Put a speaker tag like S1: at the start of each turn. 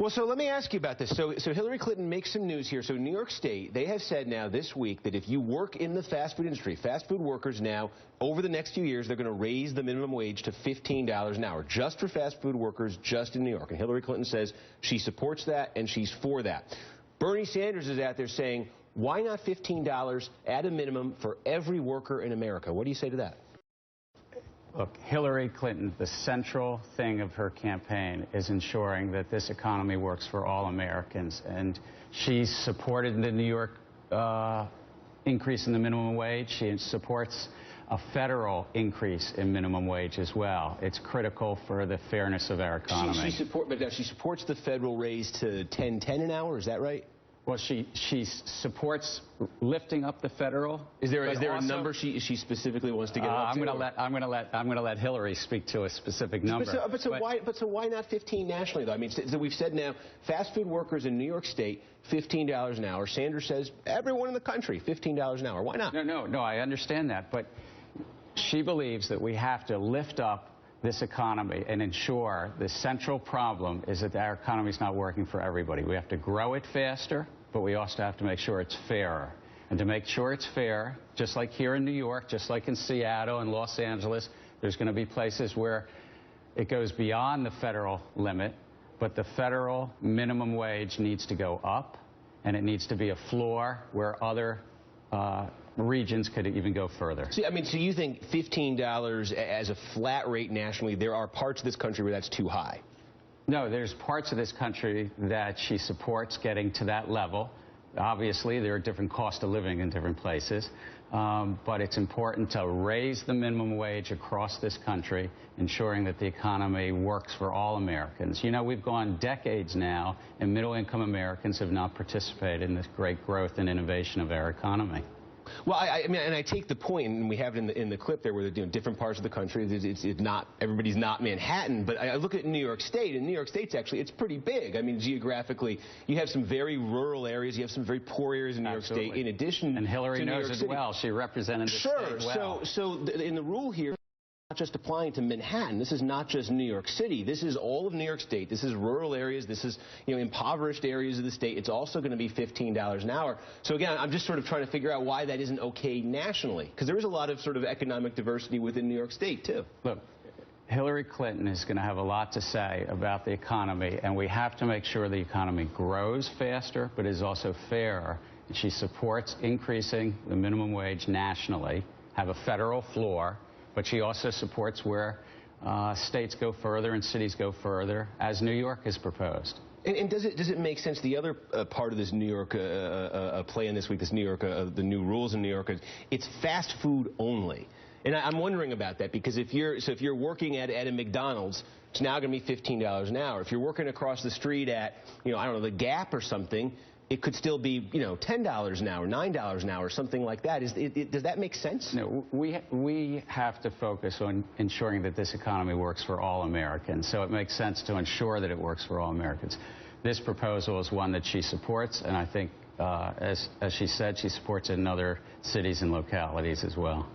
S1: Well, so let me ask you about this. So Hillary Clinton makes some news here. So New York State, they have said now this week that if you work in the fast food industry, fast food workers now, over the next few years, they're going to raise the minimum wage to $15 an hour, just for fast food workers, just in New York. And Hillary Clinton says she supports that and she's for that. Bernie Sanders is out there saying, why not $15 at a minimum for every worker in America? What do you say to that?
S2: Look, Hillary Clinton, the central thing of her campaign is ensuring that this economy works for all Americans. And she supported the New York increase in the minimum wage. She supports a federal increase in minimum wage as well. It's critical for the fairness of our economy.
S1: She supports the federal raise to $10.10 an hour, is that right?
S2: Well, she supports lifting up the federal.
S1: Is there a number she specifically wants to get up to?
S2: I'm going to let Hillary speak to a specific number.
S1: So why not 15 nationally though? I mean, so we've said now, fast food workers in New York State, $15 an hour. Sanders says everyone in the country, $15 an hour. Why not?
S2: No. I understand that, but she believes that we have to lift up this economy and ensure the central problem is that our economy is not working for everybody. We have to grow it faster, but we also have to make sure it's fairer. And to make sure it's fair, just like here in New York, just like in Seattle and Los Angeles, there's going to be places where it goes beyond the federal limit, but the federal minimum wage needs to go up, and it needs to be a floor where other regions could even go further.
S1: See, I mean, so you think $15 as a flat rate nationally, there are parts of this country where that's too high?
S2: No, there's parts of this country that she supports getting to that level. Obviously, there are different costs of living in different places, but it's important to raise the minimum wage across this country, ensuring that the economy works for all Americans. You know, we've gone decades now, and middle-income Americans have not participated in this great growth and innovation of our economy.
S1: Well, I mean, and I take the point, and we have it in the clip there where they're doing different parts of the country. It's not, everybody's not Manhattan, but I look at New York State, and New York State's actually, it's pretty big. I mean, geographically, you have some very rural areas, you have some very poor areas in New York State, in addition
S2: and Hillary
S1: to New
S2: knows
S1: York
S2: it
S1: City.
S2: well. She represented the state well.
S1: So in the rule here, not just applying to Manhattan. This is not just New York City. This is all of New York State. This is rural areas. This is, you know, impoverished areas of the state. It's also going to be $15 an hour. So again, I'm just sort of trying to figure out why that isn't okay nationally, because there is a lot of sort of economic diversity within New York State too.
S2: Look, Hillary Clinton is going to have a lot to say about the economy, and we have to make sure the economy grows faster, but is also fairer. And she supports increasing the minimum wage nationally, have a federal floor, but she also supports where states go further and cities go further, as New York has proposed.
S1: And does it make sense? The other part of this New York play in this week, this New York, the new rules in New York, it's fast food only. And I'm wondering about that, because if you're working at a McDonald's, it's now going to be $15 an hour. If you're working across the street at, you know, I don't know, the Gap or something, it could still be, you know, $10 an hour, $9 an hour, something like that. Does that make sense?
S2: No, we have to focus on ensuring that this economy works for all Americans. So it makes sense to ensure that it works for all Americans. This proposal is one that she supports, and I think, as she said, she supports it in other cities and localities as well.